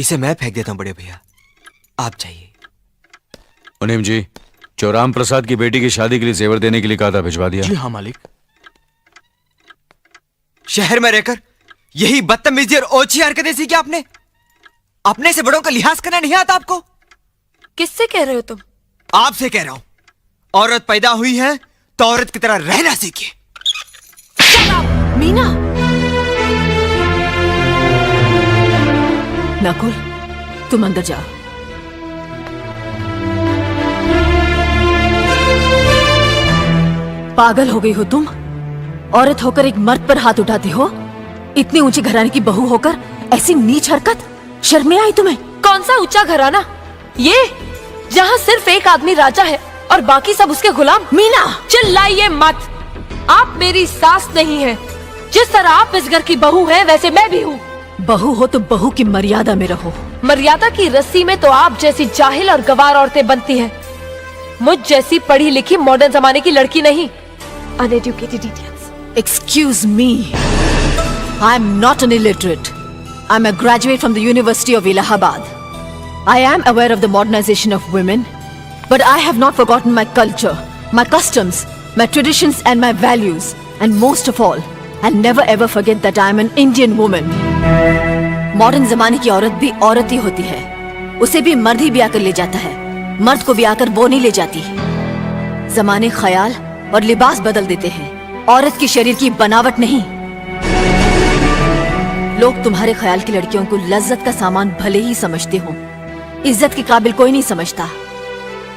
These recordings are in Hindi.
इसे मैं फेंक देता हूं बड़े भैया, आप जाइए। मुनीम जी, जो राम प्रसाद की बेटी की शादी के लिए जेवर देने के लिए कहा था, भिजवा दिया? जी हाँ मालिक। शहर में रहकर यही बदतमीजी और ओछी हरकतें सीखी आपने? अपने से बड़ों का लिहाज करना नहीं आता आपको? किससे कह रहे हो तुम? आपसे कह रहा हूं। औरत पैदा हुई है तो औरत की तरह रहना सीखिए। मीना, नकुल, तुम अंदर जाओ। पागल हो गई हो तुम? औरत होकर एक मर्द पर हाथ उठाती हो? इतनी ऊंची घराने की बहू होकर ऐसी नीच हरकत, शर्म नहीं आई तुम्हें? कौन सा ऊंचा घराना? ये जहाँ सिर्फ एक आदमी राजा है और बाकी सब उसके गुलाम। मीना, चिल्लाइए मत। आप मेरी सास नहीं है। जिस तरह आप इस घर की बहू हैं, वैसे मैं भी हूँ। बहू हो तो बहू की मर्यादा में रहो। मर्यादा की रस्सी में तो आप जैसी जाहिल और गवार औरतें बनती हैं। मुझ जैसी पढ़ी लिखी मॉडर्न जमाने की लड़की नहीं। Uneducated idiots. Excuse me. I am not an illiterate. I am a graduate from the University of Allahabad. I am aware of the modernization of women, but I have not forgotten my culture, my customs, my traditions and my values. And most of all, I'll never ever forget that I am an Indian woman. Modern जमाने की औरत भी औरत ही होती है। उसे भी मर्द ही ब्याह कर ले जाता है, मर्द को ब्याह कर वो नहीं ले जाती। जमाने ख्याल और लिबास बदल देते हैं, औरत की शरीर की बनावट नहीं। लोग तुम्हारे ख्याल की लड़कियों को लज्जत का सामान भले ही समझते हो, इज्जत के काबिल कोई नहीं समझता।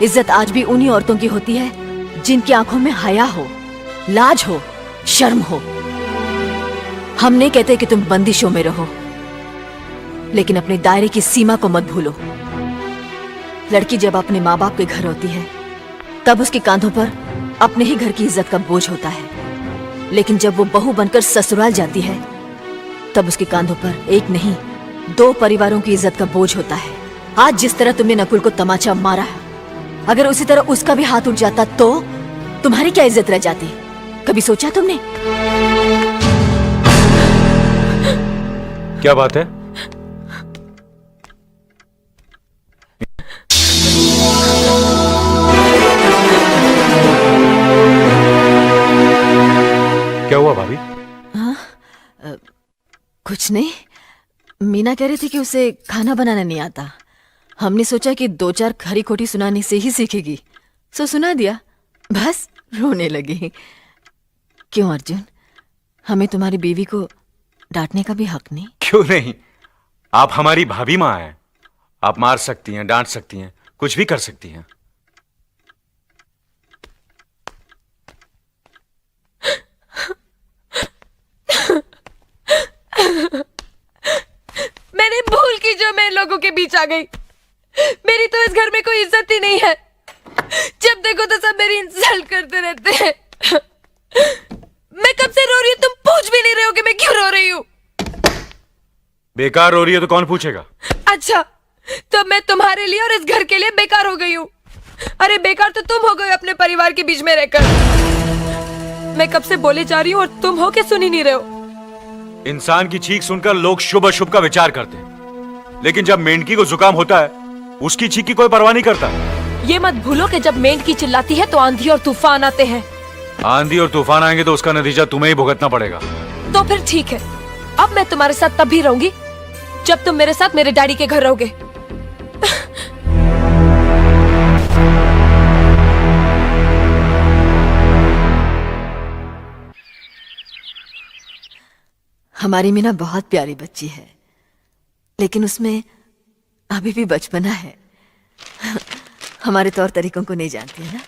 इज्जत आज भी उन्हीं औरतों की होती है जिनकी आंखों में हया हो, लाज हो, शर्म हो। हम नहीं कहते कि तुम बंदिशों में रहो, लेकिन अपने दायरे की सीमा को मत भूलो। लड़की जब अपने माँ बाप के घर होती है, तब उसके कांधों पर अपने ही घर की इज्जत का बोझ होता है। लेकिन जब वो बहू बनकर ससुराल जाती है, तब उसके कांधों पर एक नहीं, 2 परिवारों की इज्जत का बोझ होता है। आज जिस तरह तुमने नकुल को तमाचा मारा है, अगर उसी तरह उसका भी हाथ उठ जाता तो तुम्हारी क्या इज्जत रह जाती? कभी सोचा तुमने? क्या बात है? क्या हुआ भाभी? कुछ नहीं। मीना कह रही थी कि उसे खाना बनाना नहीं आता। हमने सोचा कि 2-4 खरी खोटी सुनाने से ही सीखेगी, सो सुना दिया। बस रोने लगी। क्यों अर्जुन, हमें तुम्हारी बीवी को डांटने का भी हक नहीं? क्यों नहीं? आप हमारी भाभी माँ हैं। आप मार सकती हैं, डांट सकती हैं, कुछ भी कर सकती हैं। मैंने भूल की जो मैं लोगों के बीच आ गई। मेरी तो इस घर में कोई इज्जत ही नहीं है। जब देखो तो सब मेरी इंसल्ट करते रहते हैं। मैं कब से रो रही हूँ, तुम पूछ भी नहीं रहे हो कि मैं क्यों रो रही हूँ। बेकार रो रही है तो कौन पूछेगा? अच्छा, तो मैं तुम्हारे लिए और इस घर के लिए बेकार हो गई हूँ। अरे बेकार तो तुम हो गए अपने परिवार के बीच में रहकर। मैं कब से बोले जा रही हूँ और तुम हो के सुन ही नहीं रहे हो। इंसान की चीख सुनकर लोग शुभ अशुभ का विचार करते हैं, लेकिन जब मेंढकी को जुकाम होता है, उसकी चीख की कोई परवाह नहीं करता। ये मत भूलो कि जब मेंढकी चिल्लाती है तो आंधी और तूफान आते हैं। आंधी और तूफान आएंगे तो उसका नतीजा तुम्हें ही भुगतना पड़ेगा। तो फिर ठीक है, अब मैं तुम्हारे साथ तब भी रहूंगी जब तुम मेरे साथ मेरे डैडी के घर रहोगे। हमारी मीना बहुत प्यारी बच्ची है, लेकिन उसमें अभी भी बचपना है। हमारे तौर तरीकों को नहीं जानती है ना,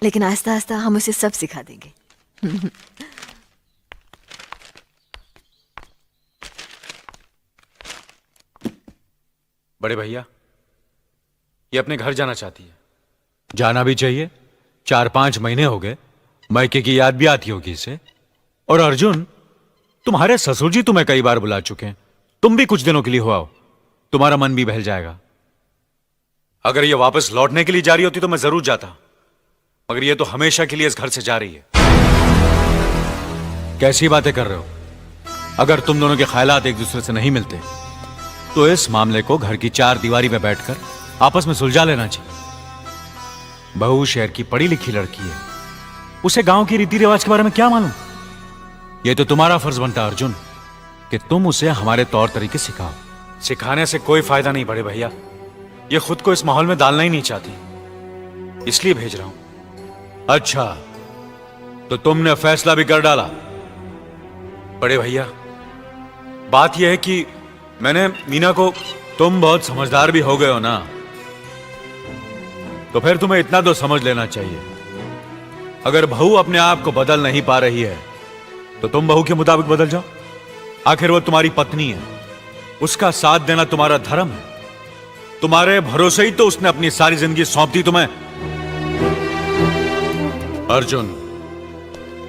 लेकिन आहिस्ता आहिस्ता हम उसे सब सिखा देंगे। बड़े भैया, ये अपने घर जाना चाहती है। जाना भी चाहिए। 4-5 महीने हो गए, मायके की याद भी आती होगी इसे। और अर्जुन, तुम्हारे ससुर जी तुम्हें कई बार बुला चुके हैं। तुम भी कुछ दिनों के लिए हो आओ, तुम्हारा मन भी बहल जाएगा। अगर ये वापस लौटने के लिए जा रही होती तो मैं जरूर जाता, मगर ये तो हमेशा के लिए इस घर से जा रही है। कैसी बातें कर रहे हो? अगर तुम दोनों के ख्यालात एक दूसरे से नहीं मिलते तो इस मामले को घर की चार दीवारी में बैठकर आपस में सुलझा लेना चाहिए। बहू शहर की पढ़ी लिखी लड़की है, उसे गांव की रीति रिवाज के बारे में क्या मालूम। यह तो तुम्हारा फर्ज बनता है अर्जुन कि तुम उसे हमारे तौर तरीके सिखाओ। सिखाने से कोई फायदा नहीं बड़े भैया, ये खुद को इस माहौल में डालना ही नहीं चाहती, इसलिए भेज रहा हूं। अच्छा, तो तुमने फैसला भी कर डाला। बड़े भैया, बात यह है कि मैंने मीना को, तुम बहुत समझदार भी हो गए हो ना, तो फिर तुम्हें इतना तो समझ लेना चाहिए, अगर बहू अपने आप को बदल नहीं पा रही है तो तुम बहू के मुताबिक बदल जाओ। आखिर वो तुम्हारी पत्नी है, उसका साथ देना तुम्हारा धर्म है। तुम्हारे भरोसे ही तो उसने अपनी सारी जिंदगी सौंप दी तुम्हें। अर्जुन,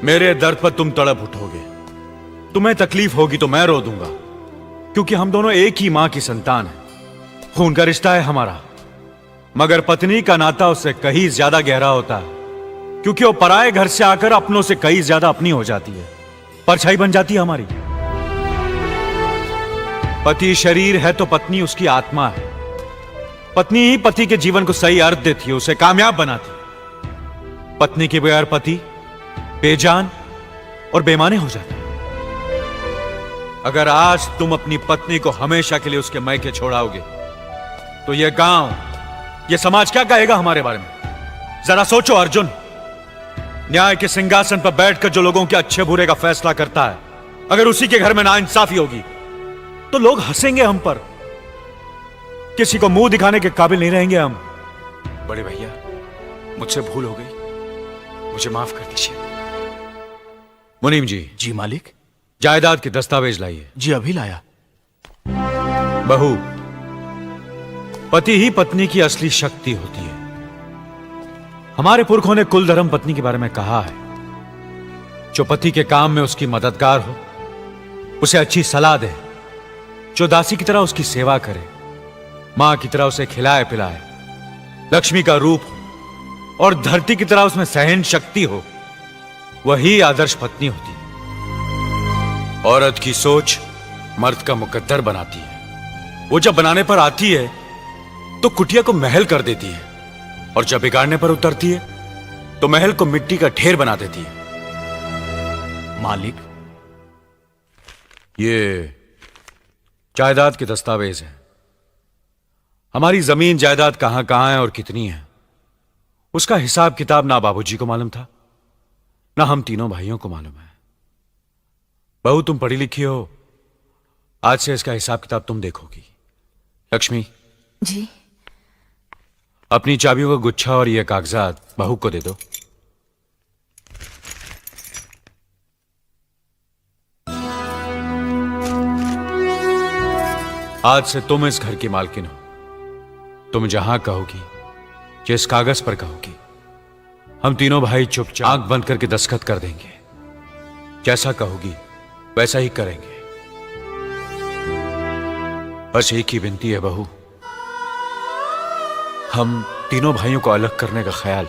मेरे दर्द पर तुम तड़प उठोगे, तुम्हें तकलीफ होगी तो मैं रो दूंगा, क्योंकि हम दोनों एक ही मां की संतान हैं, खून का रिश्ता है हमारा। मगर पत्नी का नाता उससे कहीं ज्यादा गहरा होता है, क्योंकि वो पराये घर से आकर अपनों से कहीं ज्यादा अपनी हो जाती है, परछाई बन जाती है हमारी। पति शरीर है तो पत्नी उसकी आत्मा है। पत्नी ही पति के जीवन को सही अर्थ देती है, उसे कामयाब बनाती है। पत्नी के बगैर पति बेजान और बेमाने हो जाते हैं। अगर आज तुम अपनी पत्नी को हमेशा के लिए उसके मायके छोड़ाओगे तो यह गांव, यह समाज क्या कहेगा हमारे बारे में? जरा सोचो अर्जुन, न्याय के सिंहासन पर बैठकर जो लोगों के अच्छे बुरे का फैसला करता है, अगर उसी के घर में नाइंसाफी होगी तो लोग हंसेंगे हम पर, किसी को मुंह दिखाने के काबिल नहीं रहेंगे हम। बड़े भैया, मुझसे भूल हो गई, मुझे माफ कर दीजिए। मुनीम जी। जी मालिक। जायदाद के दस्तावेज लाइए। जी अभी लाया। बहू, पति ही पत्नी की असली शक्ति होती है। हमारे पुरखों ने कुल धर्म पत्नी के बारे में कहा है, जो पति के काम में उसकी मददगार हो, उसे अच्छी सलाह दे, जो दासी की तरह उसकी सेवा करे, मां की तरह उसे खिलाए पिलाए, लक्ष्मी का रूप हो और धरती की तरह उसमें सहन शक्ति हो, वही आदर्श पत्नी होती है। औरत की सोच मर्द का मुकद्दर बनाती है। वो जब बनाने पर आती है तो कुटिया को महल कर देती है, और जब बिगाड़ने पर उतरती है तो महल को मिट्टी का ढेर बना देती है। मालिक, ये जायदाद के दस्तावेज हैं। हमारी जमीन जायदाद कहां कहां है और कितनी है, उसका हिसाब किताब ना बाबूजी को मालूम था, ना हम तीनों भाइयों को मालूम है। बहू, तुम पढ़ी लिखी हो, आज से इसका हिसाब किताब तुम देखोगी। लक्ष्मी जी। अपनी चाबियों का गुच्छा और ये कागजात बहू को दे दो। आज से तुम इस घर की मालकिन हो। तुम जहां कहोगी, जिस कागज पर कहोगी, हम तीनों भाई चुपचाप आंख बंद करके दस्तखत कर देंगे। जैसा कहोगी वैसा ही करेंगे। बस एक ही विनती है बहू, हम तीनों भाइयों को अलग करने का ख्याल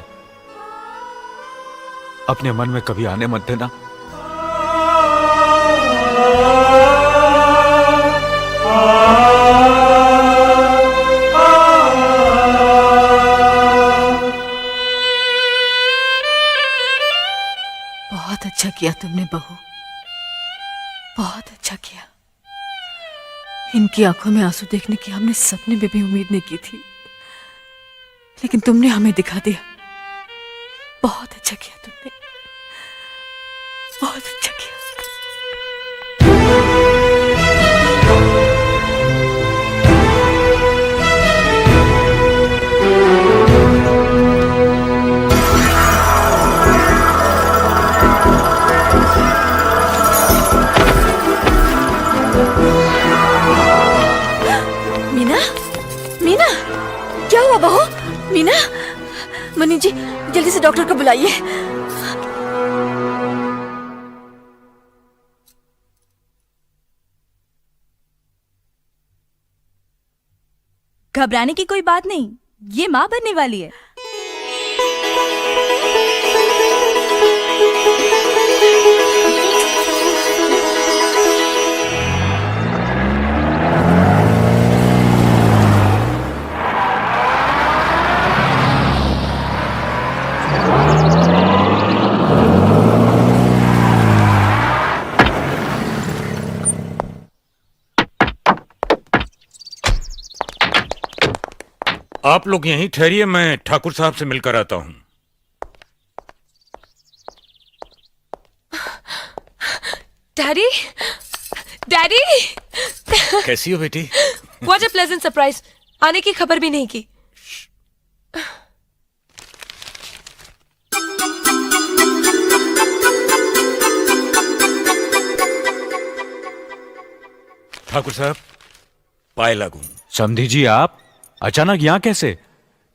अपने मन में कभी आने मत देना। बहुत अच्छा किया तुमने बहू, बहुत अच्छा किया। इनकी आंखों में आंसू देखने की हमने सपने में भी उम्मीद नहीं की थी, लेकिन तुमने हमें दिखा दिया। बहुत अच्छा किया तुमने, बहुत अच्छा किया। मीना, मीना, क्या हुआ बहू? मीना, मनी जी जल्दी से डॉक्टर को बुलाइए। घबराने की कोई बात नहीं, ये माँ बनने वाली है। आप लोग यहीं ठहरिए, मैं ठाकुर साहब से मिलकर आता हूं। डैडी, डैडी, कैसी हो बेटी? What a pleasant surprise. आने की खबर भी नहीं की। ठाकुर साहब, पाए लागू। समधी जी, आप अचानक यहां कैसे?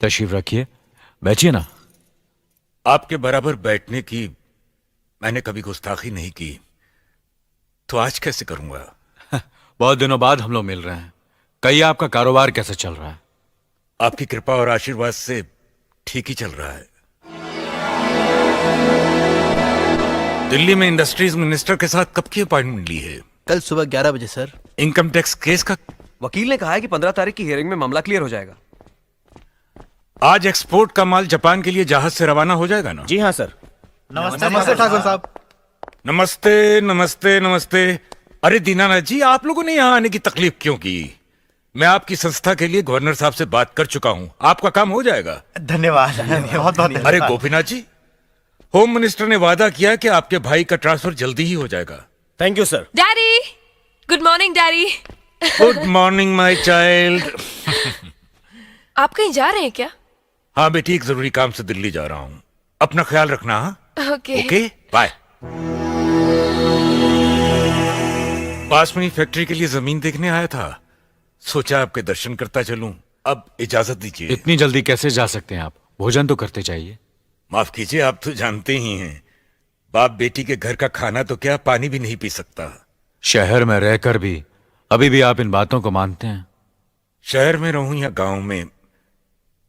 तशरीफ रखिए, बैठिए ना। आपके बराबर बैठने की मैंने कभी गुस्ताखी नहीं की, तो आज कैसे करूंगा? बहुत दिनों बाद हम लोग मिल रहे हैं। कहिए, आपका कारोबार कैसे चल रहा है? आपकी कृपा और आशीर्वाद से ठीक ही चल रहा है। दिल्ली में इंडस्ट्रीज मिनिस्टर के साथ कब की अपॉइंटमेंट ली है? कल सुबह 11 बजे सर। इनकम टैक्स केस का? वकील ने कहा है कि 15 तारीख की हियरिंग में मामला क्लियर हो जाएगा। आज एक्सपोर्ट का माल जापान के लिए जहाज से रवाना हो जाएगा ना? जी हाँ सर। नमस्ते ठाकुर साहब। नमस्ते नमस्ते नमस्ते। अरे दीनानाथ जी, आप लोगों ने यहाँ आने की तकलीफ क्यों की? मैं आपकी संस्था के लिए गवर्नर साहब से बात कर चुका हूँ, आपका काम हो जाएगा। धन्यवाद, बहुत बहुत। अरे गोपीनाथ जी, होम मिनिस्टर ने वादा किया कि आपके भाई का ट्रांसफर जल्दी ही हो जाएगा। Thank you sir. Daddy, good morning daddy. Good morning my child. आप कहीं जा रहे हैं क्या? हाँ बेटी, एक जरूरी काम से दिल्ली जा रहा हूँ। अपना ख्याल रखना। हाँ, ओके ओके, बाय। पास में ही फैक्ट्री के लिए जमीन देखने आया था, सोचा आपके दर्शन करता चलूं। अब इजाजत दीजिए। इतनी जल्दी कैसे जा सकते हैं आप? भोजन तो करते जाइए। माफ कीजिए, आप तो जानते ही हैं, बाप बेटी के घर का खाना तो क्या, पानी भी नहीं पी सकता। शहर में रहकर भी अभी भी आप इन बातों को मानते हैं? शहर में रहूं या गांव में,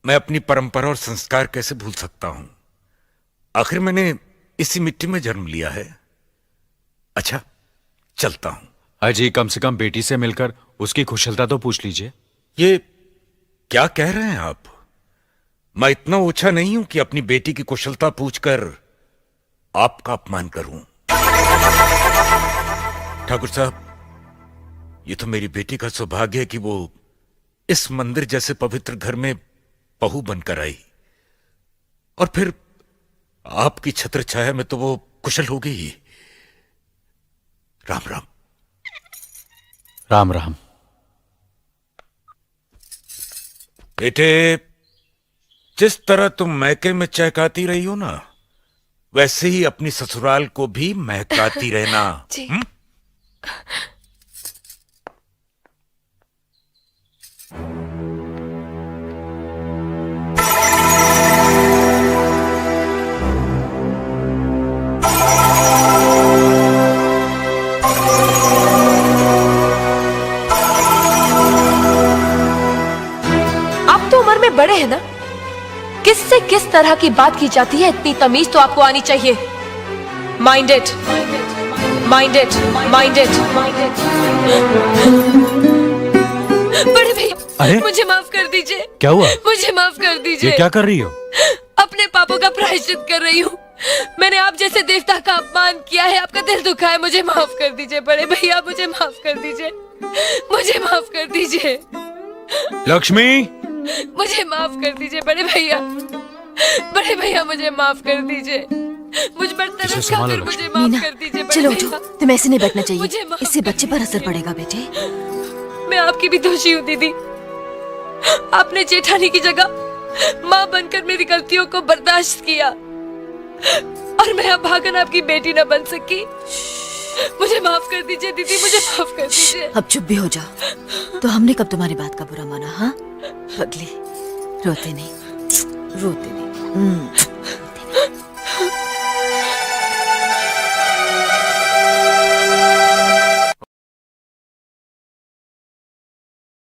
मैं अपनी परंपरा और संस्कार कैसे भूल सकता हूं? आखिर मैंने इसी मिट्टी में जन्म लिया है। अच्छा, चलता हूं। अजी, कम से कम बेटी से मिलकर उसकी कुशलता तो पूछ लीजिए। ये क्या कह रहे हैं आप? मैं इतना ओछा नहीं हूं कि अपनी बेटी की कुशलता पूछकर आपका अपमान करूं। ठाकुर साहब, ये तो मेरी बेटी का सौभाग्य है कि वो इस मंदिर जैसे पवित्र घर में बहू बनकर आई, और फिर आपकी छत्र छाया में तो वो कुशल हो गई। राम राम। राम राम। बेटे, जिस तरह तुम मैके में चहकाती रही हो ना, वैसे ही अपनी ससुराल को भी महकाती रहना। जी। आप तो उम्र में बड़े हैं ना, किससे किस तरह की बात की जाती है, इतनी तमीज तो आपको आनी चाहिए। Minded, minded, minded. बड़े भैया, अरे? मुझे माफ कर दीजिए। क्या हुआ? मुझे माफ कर ये दीजिए। क्या कर रही हो? अपने पापों का प्रायश्चित कर रही हूँ। मैंने आप जैसे देवता का अपमान किया है, आपका दिल दुखा है, मुझे माफ कर दीजिए बड़े भैया, मुझे माफ कर दीजिए, मुझे माफ कर दीजिए, लक्ष्मी, मुझे माफ कर दीजिए बड़े भैया, बड़े भैया मुझे माफ कर दीजिए, मुझ पर इसे तरस संभालो खाकर लक्ष्मी। मुझे माफ मीना, कर दीजिए बड़े चलो भैया। उठो, तुम्हें ऐसे नहीं बैठना मुझे चाहिए, माफ इससे कर बच्चे पर असर दीजिए। पड़ेगा बेटे। मैं आपकी भी दोषी हूँ दीदी। आपने जेठानी की जगह माँ बनकर मेरी गलतियों को बर्दाश्त किया, और मैं अब भागन आपकी बेटी न बन सकी। मुझे माफ कर दीजिए दीदी, मुझे माफ कर दीजिए। अब चुप भी हो जाओ। तो हमने कब तुम्हारी बात का बुरा माना? हाँ पगली, रोते नहीं, रोते नहीं।